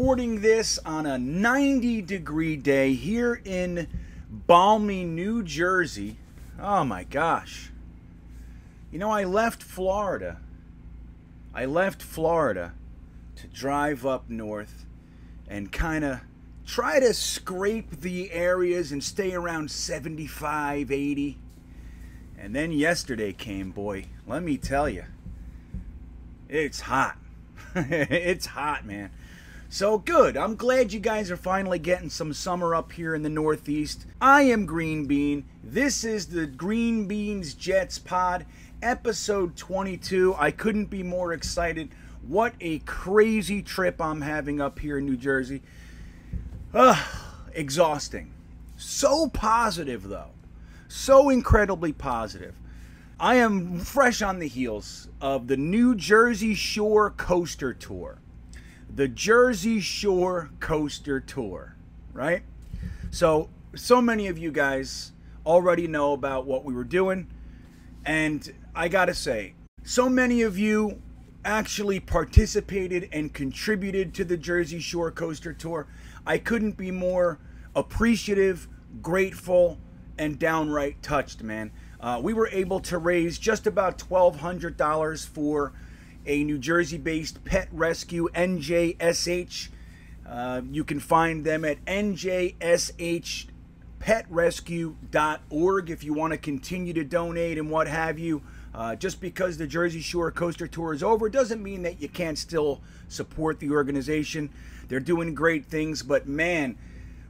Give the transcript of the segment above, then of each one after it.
recording this on a 90-degree day here in balmy New Jersey. Oh my gosh. You know, I left Florida to drive up north and kind of try to scrape the areas and stay around 75, 80. And then yesterday came, boy, let me tell you, it's hot. It's hot, man. So good. I'm glad you guys are finally getting some summer up here in the Northeast. I am Green Bean. This is the Greenbean's Jets pod, episode 22. I couldn't be more excited. What a crazy trip I'm having up here in New Jersey. Exhausting. So positive, though. So incredibly positive. I am fresh on the heels of the New Jersey Shore Coaster Tour. The Jersey Shore Coaster Tour, right? So many of you guys already know about what we were doing. And I gotta say, so many of you actually participated and contributed to the Jersey Shore Coaster Tour. I couldn't be more appreciative, grateful, and downright touched, man. We were able to raise just about $1,200 for a New Jersey-based pet rescue, NJSH. You can find them at njshpetrescue.org if you want to continue to donate and what have you. Just because the Jersey Shore Coaster Tour is over doesn't mean that you can't still support the organization. They're doing great things, but man,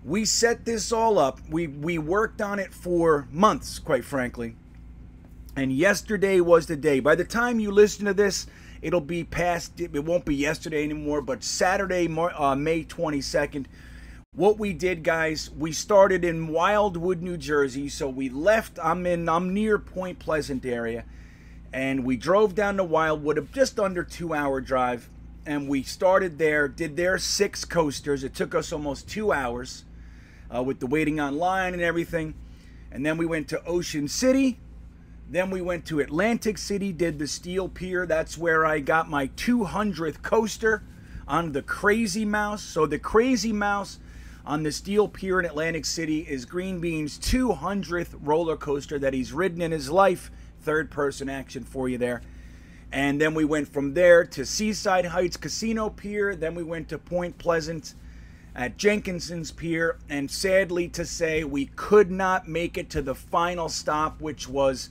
we set this all up. We worked on it for months, quite frankly. And yesterday was the day. By the time you listen to this, it'll be past, it won't be yesterday anymore, but Saturday, May 22nd. What we did, guys, we started in Wildwood, New Jersey. So we left, I'm near Point Pleasant area. And we drove down to Wildwood, a just under 2-hour drive. And we started there, did their 6 coasters. It took us almost 2 hours with the waiting online and everything. And then we went to Ocean City. Then we went to Atlantic City, did the Steel Pier. That's where I got my 200th coaster on the Crazy Mouse. So the Crazy Mouse on the Steel Pier in Atlantic City is Green Bean's 200th roller coaster that he's ridden in his life. Third-person action for you there. And then we went from there to Seaside Heights Casino Pier. Then we went to Point Pleasant at Jenkinson's Pier. And sadly to say, we could not make it to the final stop, which was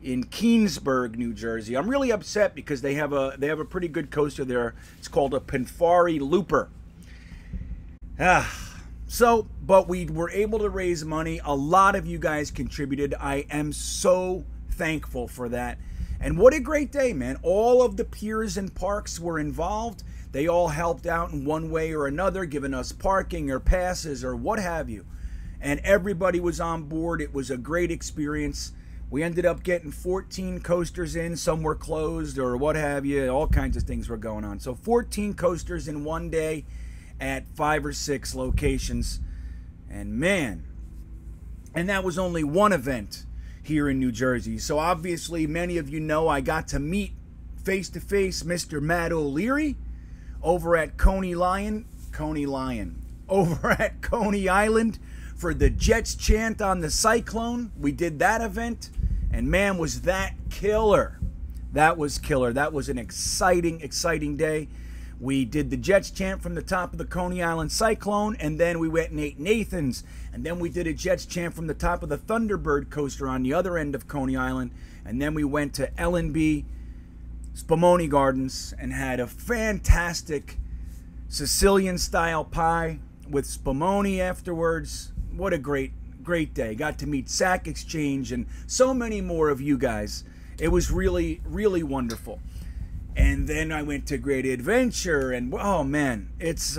in Keansburg, New Jersey. I'm really upset because they have a pretty good coaster there. It's called a Pinfari Looper. But we were able to raise money. A lot of you guys contributed. I am so thankful for that. And what a great day, man. All of the piers and parks were involved. They all helped out in one way or another, giving us parking or passes or what have you. And everybody was on board. It was a great experience. We ended up getting 14 coasters in. Some were closed or what have you. All kinds of things were going on. So 14 coasters in one day at 5 or 6 locations. And man, and that was only one event here in New Jersey. So obviously many of you know I got to meet face-to-face Mr. Matt O'Leary over at Coney Island for the Jets chant on the Cyclone. We did that event, and man, was that killer. That was killer. That was an exciting day. We did the Jets chant from the top of the Coney Island Cyclone, and then we went and ate Nathan's, and then we did a Jets chant from the top of the Thunderbird coaster on the other end of Coney Island, and then we went to L&B Spumoni Gardens and had a fantastic Sicilian-style pie with Spumoni afterwards. What a great day. Got to meet Sack Exchange and so many more of you guys. It was really wonderful. And then I went to Great Adventure, and oh man, it's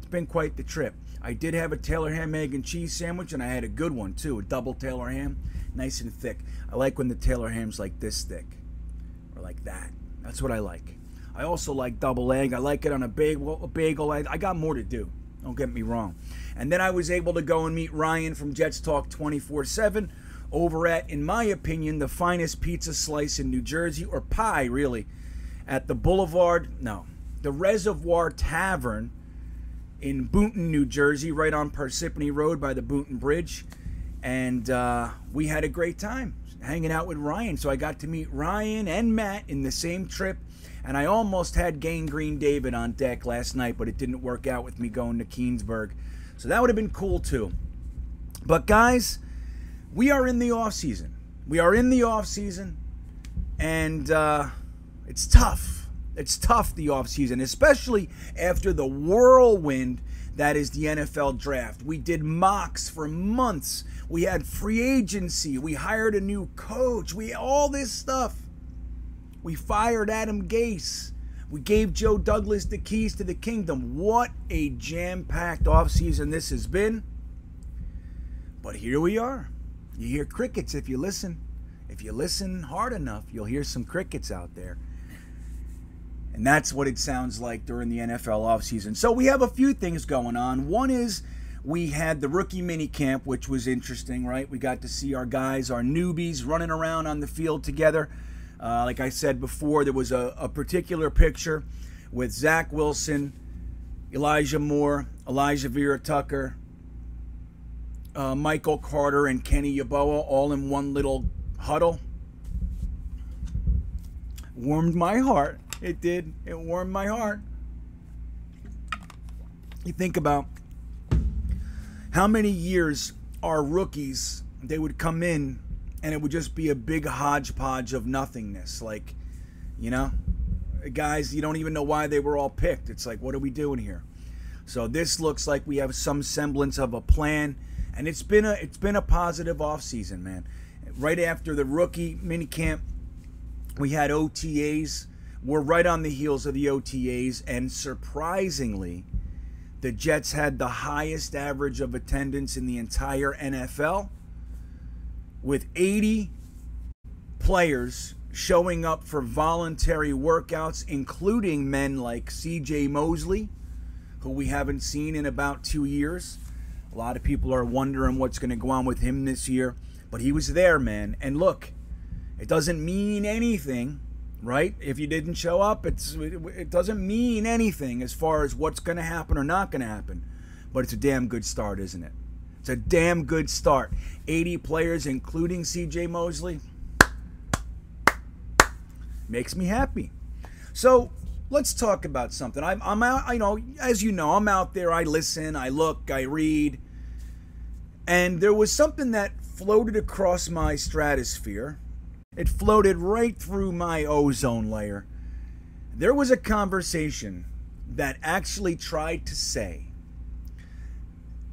been quite the trip. I did have a Taylor ham, egg, and cheese sandwich, and I had a good one too, a double Taylor ham, nice and thick. I like when the Taylor ham's like this thick, or like that. That's what I like. I also like double egg. I like it on a bagel. I got more to do. Don't get me wrong. And then I was able to go and meet Ryan from Jets Talk 24/7 over at, in my opinion, the finest pizza slice in New Jersey, or pie, really, at the Boulevard. No, the Reservoir Tavern in Boonton, New Jersey, right on Parsippany Road by the Boonton Bridge. And we had a great time hanging out with Ryan. So I got to meet Ryan and Matt in the same trip. And I almost had Gangrene David on deck last night, but it didn't work out with me going to Keensburg. So that would have been cool too. But guys, we are in the off season. We are in the off season, and it's tough. It's tough, the off season, especially after the whirlwind that is the NFL draft. We did mocks for months. We had free agency. We hired a new coach. All this stuff. We fired Adam Gase. We gave Joe Douglas the keys to the kingdom. What a jam-packed offseason this has been. But here we are. You hear crickets if you listen. If you listen hard enough, you'll hear some crickets out there. And that's what it sounds like during the NFL offseason. So we have a few things going on. One is we had the rookie mini camp, which was interesting, right? We got to see our guys, our newbies, running around on the field together. Like I said before, there was a particular picture with Zach Wilson, Elijah Moore, Elijah Vera Tucker, Michael Carter, and Kenny Yeboah all in one little huddle. Warmed my heart. It did. It warmed my heart. You think about how many years our rookies, they would come in and it would just be a big hodgepodge of nothingness. Like, you know, guys, you don't even know why they were all picked. It's like, what are we doing here? So this looks like we have some semblance of a plan, and it's been a positive offseason, man. Right after the rookie minicamp, we had OTAs. We're right on the heels of the OTAs, and surprisingly, the Jets had the highest average of attendance in the entire NFL, with 80 players showing up for voluntary workouts, including men like C.J. Mosley, who we haven't seen in about 2 years. A lot of people are wondering what's going to go on with him this year, but he was there, man. And look, it doesn't mean anything, right? If you didn't show up, it doesn't mean anything as far as what's going to happen or not going to happen. But it's a damn good start, isn't it? It's a damn good start. 80 players, including C.J. Mosley. Makes me happy. So let's talk about something. I'm out. I know, as you know, I'm out there. I listen. I look. I read. And there was something that floated across my stratosphere. It floated right through my ozone layer. There was a conversation that actually tried to say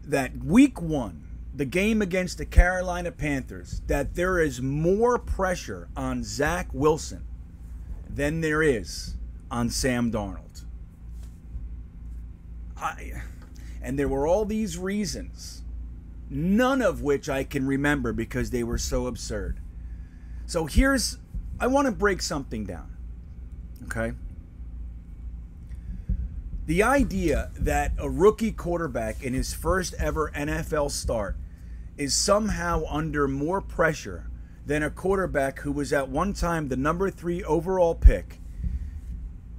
that week one, the game against the Carolina Panthers, that there is more pressure on Zach Wilson than there is on Sam Darnold. And there were all these reasons, none of which I can remember because they were so absurd. So I want to break something down, okay? The idea that a rookie quarterback in his first ever NFL start is somehow under more pressure than a quarterback who was at one time the number 3 overall pick,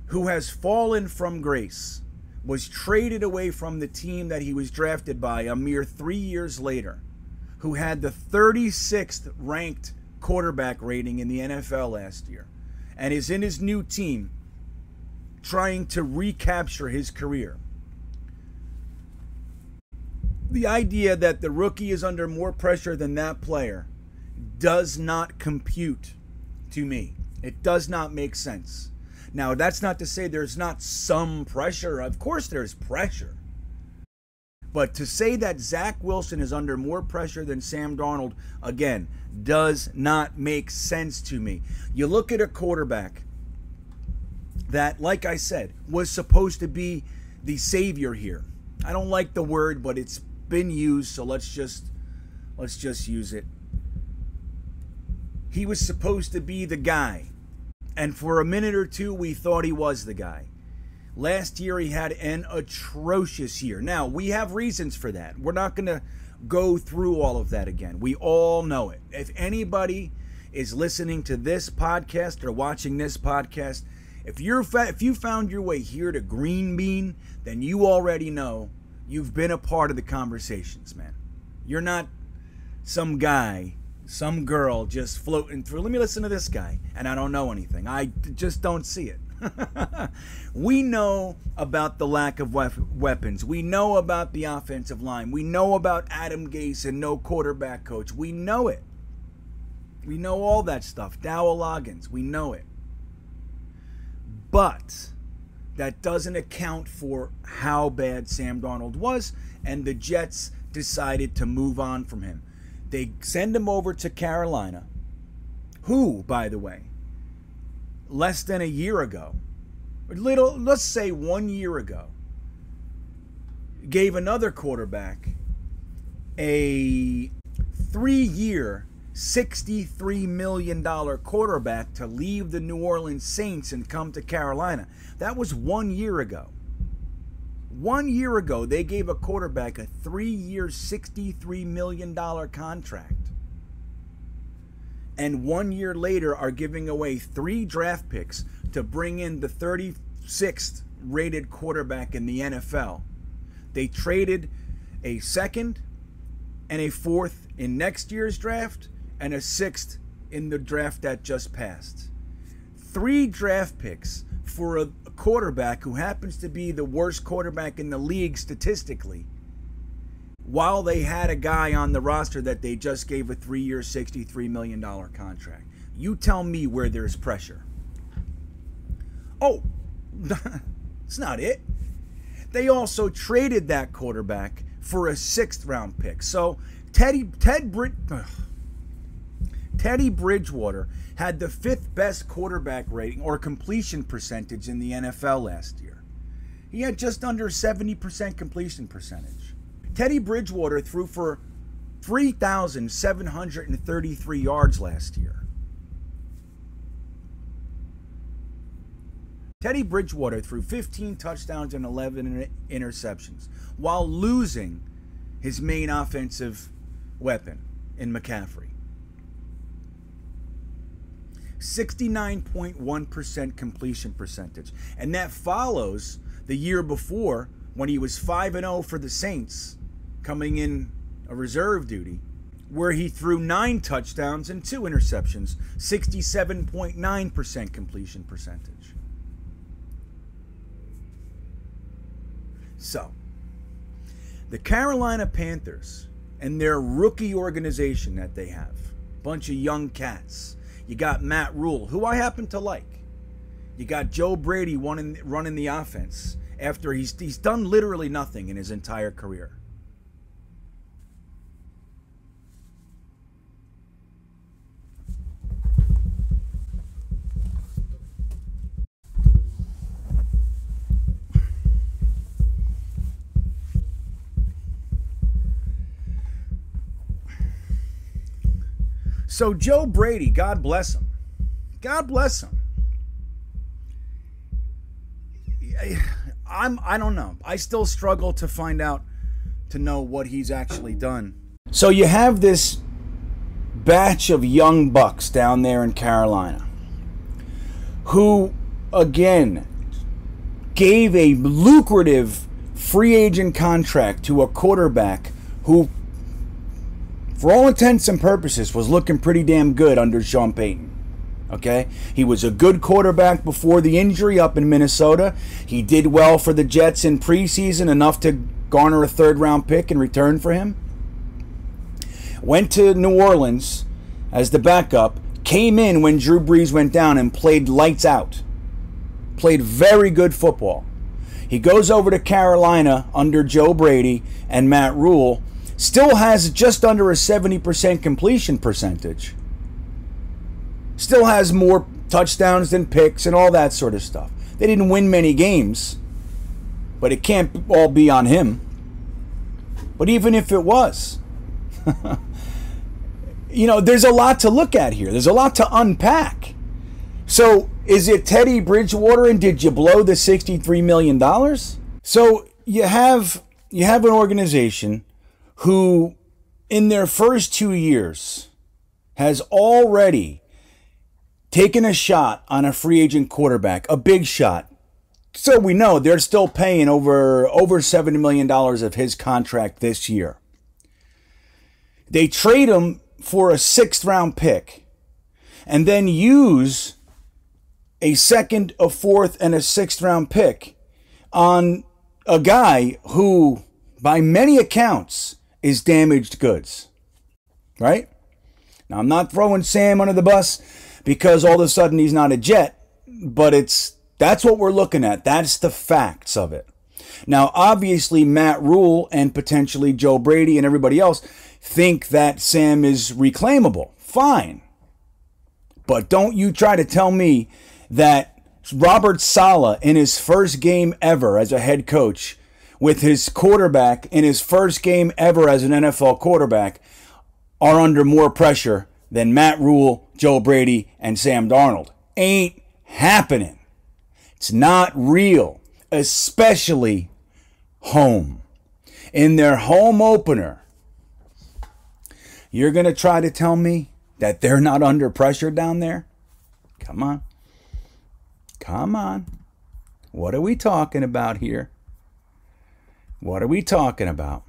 who has fallen from grace, was traded away from the team that he was drafted by a mere 3 years later, who had the 36th ranked quarterback rating in the NFL last year, and is in his new team trying to recapture his career. The idea that the rookie is under more pressure than that player does not compute to me. It does not make sense. Now, that's not to say there's not some pressure. Of course there's pressure. But to say that Zach Wilson is under more pressure than Sam Darnold, again, does not make sense to me. You look at a quarterback that, like I said, was supposed to be the savior here. I don't like the word, but it's been used, so let's just use it. He was supposed to be the guy. And for a minute or two, we thought he was the guy. Last year, he had an atrocious year. Now, we have reasons for that. We're not going to go through all of that again. We all know it. If anybody is listening to this podcast or watching this podcast If you found your way here to Green Bean, then you already know you've been a part of the conversations, man. You're not some guy, some girl just floating through. Let me listen to this guy, and I don't know anything. I just don't see it. We know about the lack of weapons. We know about the offensive line. We know about Adam Gase and no quarterback coach. We know it. We know all that stuff. Dowell Loggins, we know it. But that doesn't account for how bad Sam Darnold was, and the Jets decided to move on from him. They send him over to Carolina, who, by the way, less than a year ago, let's say 1 year ago, gave another quarterback a 3-year, $63 million quarterback to leave the New Orleans Saints and come to Carolina. That was 1 year ago. 1 year ago, they gave a quarterback a 3-year, $63 million contract. And 1 year later are giving away 3 draft picks to bring in the 36th rated quarterback in the NFL. They traded a 2nd and a 4th in next year's draft and a 6th in the draft that just passed. 3 draft picks for a quarterback who happens to be the worst quarterback in the league statistically, while they had a guy on the roster that they just gave a 3-year, $63 million contract. You tell me where there's pressure. Oh, it's not it. They also traded that quarterback for a 6th round pick. So Teddy Bridgewater had the 5th best quarterback rating or completion percentage in the NFL last year. He had just under 70% completion percentage. Teddy Bridgewater threw for 3,733 yards last year. Teddy Bridgewater threw 15 touchdowns and 11 interceptions while losing his main offensive weapon in McCaffrey. 69.1% completion percentage. And that follows the year before when he was 5-0 for the Saints, coming in a reserve duty, where he threw 9 touchdowns and 2 interceptions, 67.9% completion percentage. So, the Carolina Panthers and their rookie organization that they have, bunch of young cats. You got Matt Rule, who I happen to like. You got Joe Brady running the offense after he's done literally nothing in his entire career. So Joe Brady, God bless him. God bless him. I don't know. I still struggle to know what he's actually done. So you have this batch of young bucks down there in Carolina who, again, gave a lucrative free agent contract to a quarterback who, for all intents and purposes, was looking pretty damn good under Sean Payton. Okay? He was a good quarterback before the injury up in Minnesota. He did well for the Jets in preseason, enough to garner a 3rd-round pick in return for him. Went to New Orleans as the backup, came in when Drew Brees went down and played lights out. Played very good football. He goes over to Carolina under Joe Brady and Matt Rule. Still has just under a 70% completion percentage. Still has more touchdowns than picks and all that sort of stuff. They didn't win many games, but it can't all be on him. But even if it was, there's a lot to look at here. There's a lot to unpack. So is it Teddy Bridgewater, and did you blow the $63 million? So you have an organization who, in their first 2 years, has already taking a shot on a free agent quarterback, a big shot. So we know they're still paying over $70 million of his contract this year. They trade him for a 6th round pick and then use a 2nd, a 4th, and a 6th round pick on a guy who, by many accounts, is damaged goods. Right? Now, I'm not throwing Sam under the bus because all of a sudden he's not a Jet, but that's what we're looking at. That's the facts of it. Now, obviously, Matt Rule and potentially Joe Brady and everybody else think that Sam is reclaimable. Fine. But don't you try to tell me that Robert Saleh, in his first game ever as a head coach, with his quarterback in his first game ever as an NFL quarterback, are under more pressure than Matt Rule, Joe Brady, and Sam Darnold. Ain't happening. It's not real, especially home. In their home opener, you're going to try to tell me that they're not under pressure down there? Come on. Come on. What are we talking about here? What are we talking about?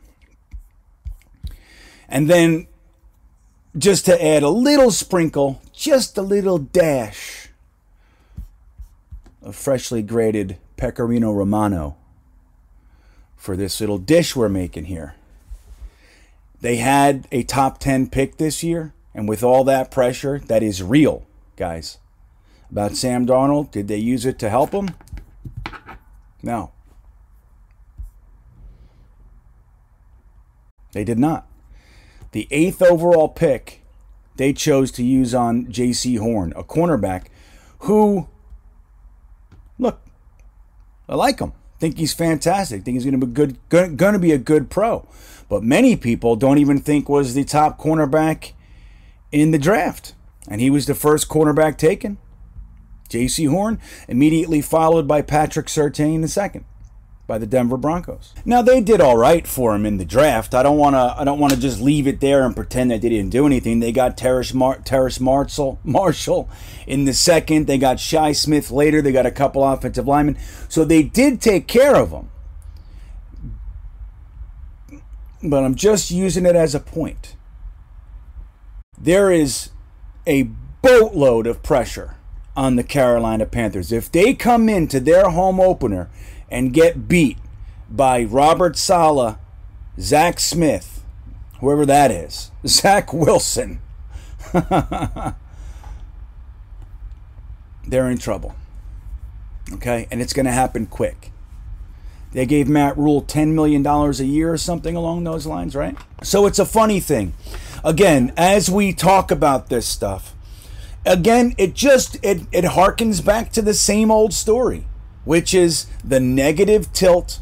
And then, just to add a little sprinkle, just a little dash of freshly grated Pecorino Romano for this little dish we're making here. They had a top 10 pick this year, and with all that pressure, that is real, guys. About Sam Darnold, did they use it to help him? No. They did not. The 8th overall pick they chose to use on J.C. Horn, a cornerback who, look, I like him. Think he's fantastic. Think he's going to be a good pro. But many people don't even think was the top cornerback in the draft. And he was the first cornerback taken. J.C. Horn, immediately followed by Patrick Surtain II by the Denver Broncos. Now, they did all right for him in the draft. I don't want to just leave it there and pretend that they didn't do anything. They got Terrace Marshall in the 2nd. They got Shi Smith later. They got a couple offensive linemen. So they did take care of him. But I'm just using it as a point. There is a boatload of pressure on the Carolina Panthers. If they come into their home opener and get beat by Robert Saleh, Zach Smith, whoever that is, Zach Wilson, they're in trouble. Okay? And it's going to happen quick. They gave Matt Rule $10 million a year or something along those lines, right? So it's a funny thing. Again, as we talk about this stuff, again, it harkens back to the same old story, which is the negative tilt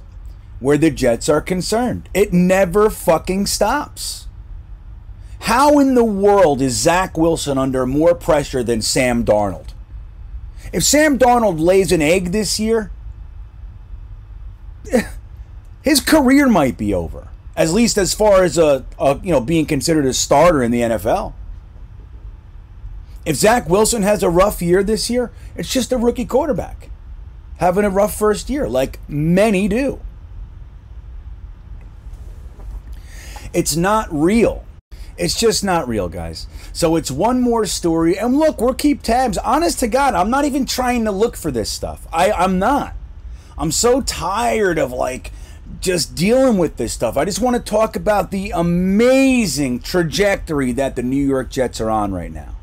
where the Jets are concerned. It never fucking stops. How in the world is Zach Wilson under more pressure than Sam Darnold? If Sam Darnold lays an egg this year, his career might be over. At least as far as being considered a starter in the NFL. If Zach Wilson has a rough year this year, it's just a rookie quarterback having a rough first year, like many do. It's not real. It's just not real, guys. So it's one more story. And look, we'll keep tabs. Honest to God, I'm not even trying to look for this stuff. I'm not. I'm so tired of just dealing with this stuff. I just want to talk about the amazing trajectory that the New York Jets are on right now.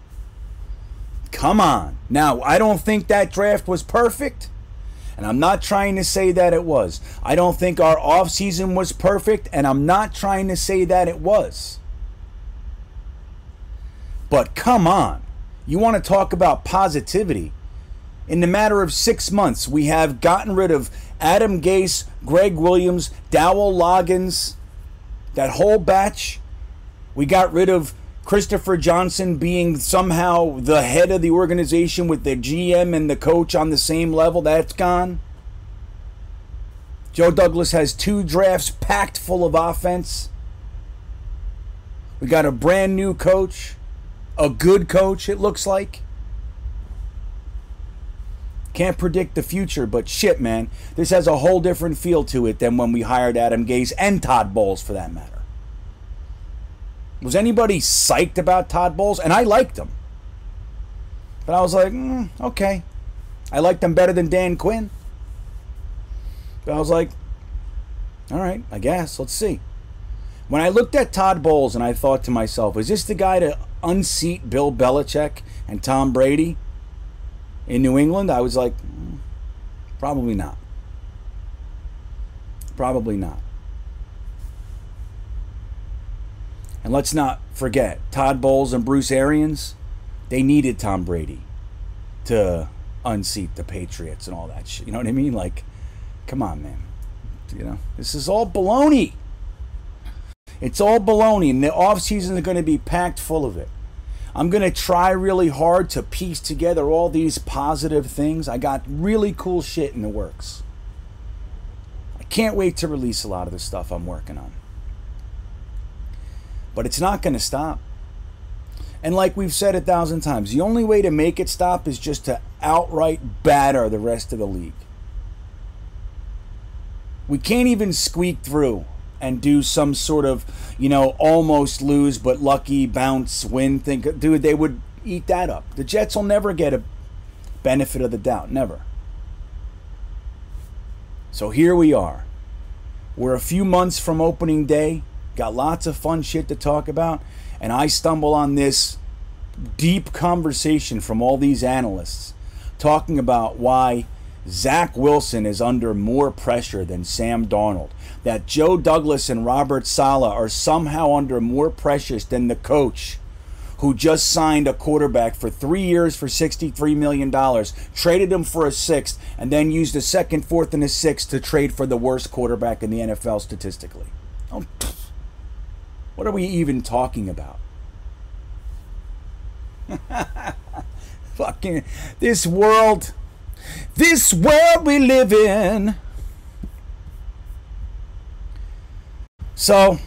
Come on. Now, I don't think that draft was perfect, and I'm not trying to say that it was. I don't think our offseason was perfect, and I'm not trying to say that it was. But come on. You want to talk about positivity? In the matter of 6 months, we have gotten rid of Adam Gase, Greg Williams, Dowell Loggins, that whole batch. We got rid of Christopher Johnson being somehow the head of the organization with the GM and the coach on the same level. That's gone. Joe Douglas has 2 drafts packed full of offense. We got a brand new coach, a good coach, it looks like. Can't predict the future, but shit, man, this has a whole different feel to it than when we hired Adam Gase and Todd Bowles, for that matter. Was anybody psyched about Todd Bowles? And I liked him. But I was like, okay. I liked him better than Dan Quinn. But I was like, all right, I guess. Let's see. When I looked at Todd Bowles and I thought to myself, is this the guy to unseat Bill Belichick and Tom Brady in New England? I was like, probably not. Probably not. And let's not forget, Todd Bowles and Bruce Arians, they needed Tom Brady to unseat the Patriots and all that shit. You know what I mean? Like, come on, man. You know, this is all baloney. It's all baloney, and the offseason is going to be packed full of it. I'm going to try really hard to piece together all these positive things. I got really cool shit in the works. I can't wait to release a lot of the stuff I'm working on. But it's not going to stop. And like we've said 1,000 times, the only way to make it stop is just to outright batter the rest of the league. We can't even squeak through and do some sort of, you know, almost lose but lucky bounce win thing. Dude, they would eat that up. The Jets will never get a benefit of the doubt. Never. So here we are. We're a few months from opening day. Got lots of fun shit to talk about. And I stumble on this deep conversation from all these analysts talking about why Zach Wilson is under more pressure than Sam Darnold. That Joe Douglas and Robert Saleh are somehow under more pressure than the coach who just signed a quarterback for 3 years for $63 million, traded him for a sixth, and then used a second, fourth, and a sixth to trade for the worst quarterback in the NFL statistically. Oh, what are we even talking about? Fucking this world we live in. So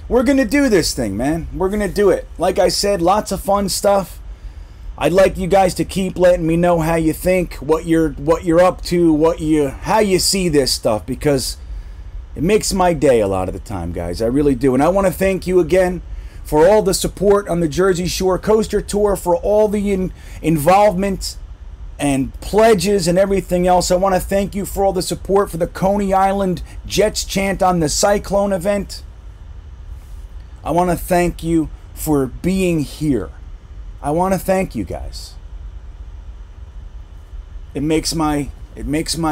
we're gonna do this thing, man. We're gonna do it. Like I said, lots of fun stuff. I'd like you guys to keep letting me know how you think, what you're up to, how you see this stuff, because it makes my day a lot of the time, guys. I really do. And I want to thank you again for all the support on the Jersey Shore Coaster Tour, for all the involvement and pledges and everything else. I want to thank you for all the support for the Coney Island Jets chant on the Cyclone event. I want to thank you for being here. I want to thank you guys. It makes my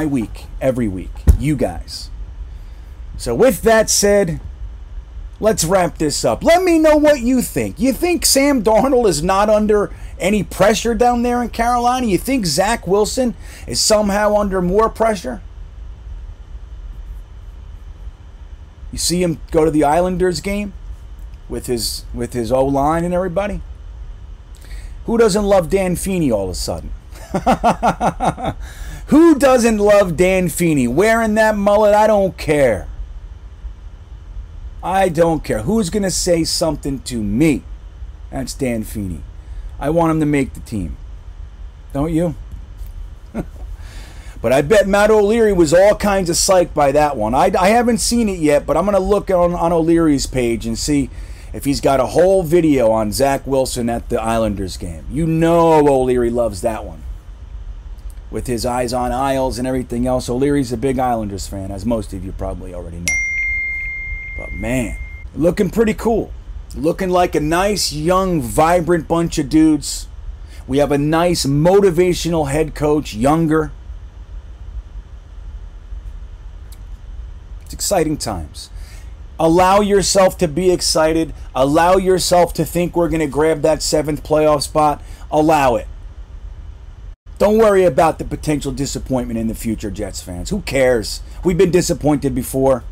week every week. You guys. So with that said, let's wrap this up. Let me know what you think. You think Sam Darnold is not under any pressure down there in Carolina? You think Zach Wilson is somehow under more pressure? You see him go to the Islanders game with his O-line and everybody? Who doesn't love Dan Feeney all of a sudden? Who doesn't love Dan Feeney? Wearing that mullet, I don't care. I don't care. Who's going to say something to me? That's Dan Feeney. I want him to make the team. Don't you? But I bet Matt O'Leary was all kinds of psyched by that one. I haven't seen it yet, but I'm going to look on O'Leary's page and see if he's got a whole video on Zach Wilson at the Islanders game. You know O'Leary loves that one. With his eyes on Isles and everything else. O'Leary's a big Islanders fan, as most of you probably already know. But man, looking pretty cool. Looking like a nice, young, vibrant bunch of dudes. We have a nice, motivational head coach, younger. It's exciting times. Allow yourself to be excited. Allow yourself to think we're going to grab that 7th playoff spot. Allow it. Don't worry about the potential disappointment in the future, Jets fans. Who cares? We've been disappointed before.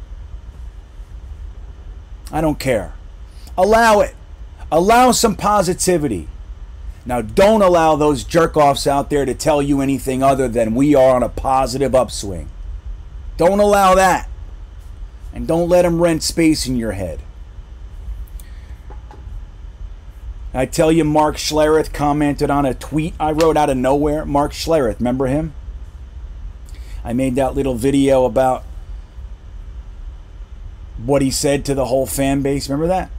I don't care. Allow it. Allow some positivity. Now, don't allow those jerk-offs out there to tell you anything other than we are on a positive upswing. Don't allow that. And don't let them rent space in your head. I tell you, Mark Schlereth commented on a tweet I wrote out of nowhere. Mark Schlereth, remember him? I made that little video about what he said to the whole fan base. Remember that?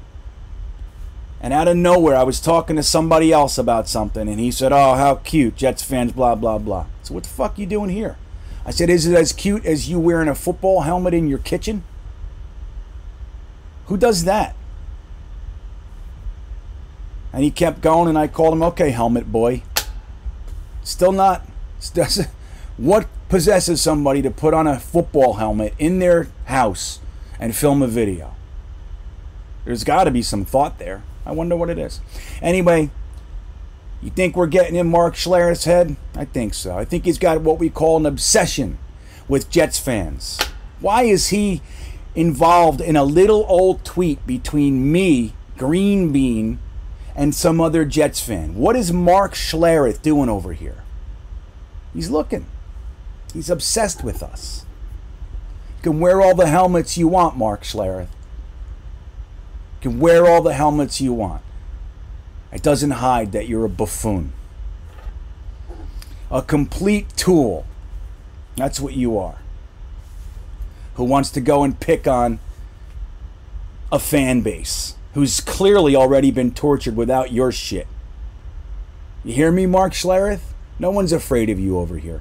And out of nowhere, I was talking to somebody else about something, and he said, oh, how cute, Jets fans, blah, blah, blah. So what the fuck you doing here? I said, is it as cute as you wearing a football helmet in your kitchen? Who does that? And he kept going, and I called him, okay, helmet boy. Still not. What possesses somebody to put on a football helmet in their house and film a video? There's got to be some thought there. I wonder what it is. Anyway, you think we're getting in Mark Schlereth's head? I think so. I think he's got what we call an obsession with Jets fans. Why is he involved in a little old tweet between me, Green Bean, and some other Jets fan? What is Mark Schlereth doing over here? He's looking. He's obsessed with us. You can wear all the helmets you want, Mark Schlereth. You can wear all the helmets you want. It doesn't hide that you're a buffoon. A complete tool. That's what you are. Who wants to go and pick on a fan base who's clearly already been tortured without your shit. You hear me, Mark Schlereth? No one's afraid of you over here.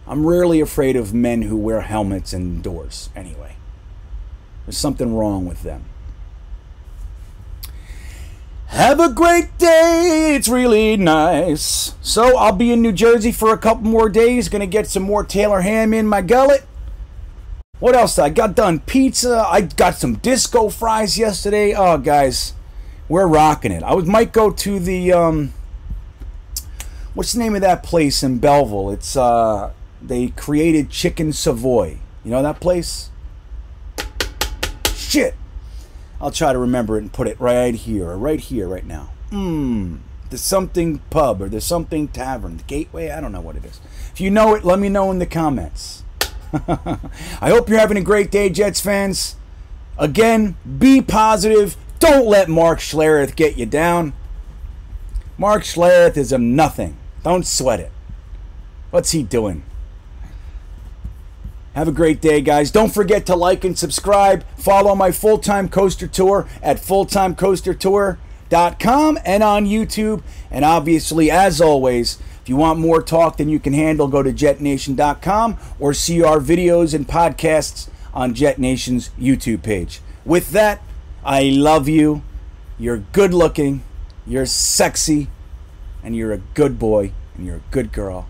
I'm rarely afraid of men who wear helmets indoors anyway. There's something wrong with them. Have a great day. It's really nice. So I'll be in New Jersey for a couple more days. Gonna get some more Taylor ham in my gullet. What else? I got done pizza. I got some disco fries yesterday. Oh, guys, we're rocking it. Might go to the what's the name of that place in Belleville? It's they created Chicken Savoy. You know that place? Shit. I'll try to remember it and put it right here right now. There's something pub or there's something tavern, the Gateway. I don't know what it is. If you know it, let me know in the comments. I hope you're having a great day, Jets fans. Again, be positive. Don't let Mark Schlereth get you down. Mark Schlereth is a nothing. Don't sweat it. What's he doing? Have a great day, guys. Don't forget to like and subscribe. Follow my full-time coaster tour at fulltimecoastertour.com and on YouTube. And obviously, as always, if you want more talk than you can handle, go to Jetnation.com or see our videos and podcasts on Jetnation's YouTube page. With that, I love you. You're good looking. You're sexy. And you're a good boy. And you're a good girl.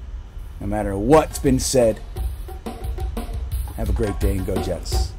No matter what's been said. Have a great day and go Jets.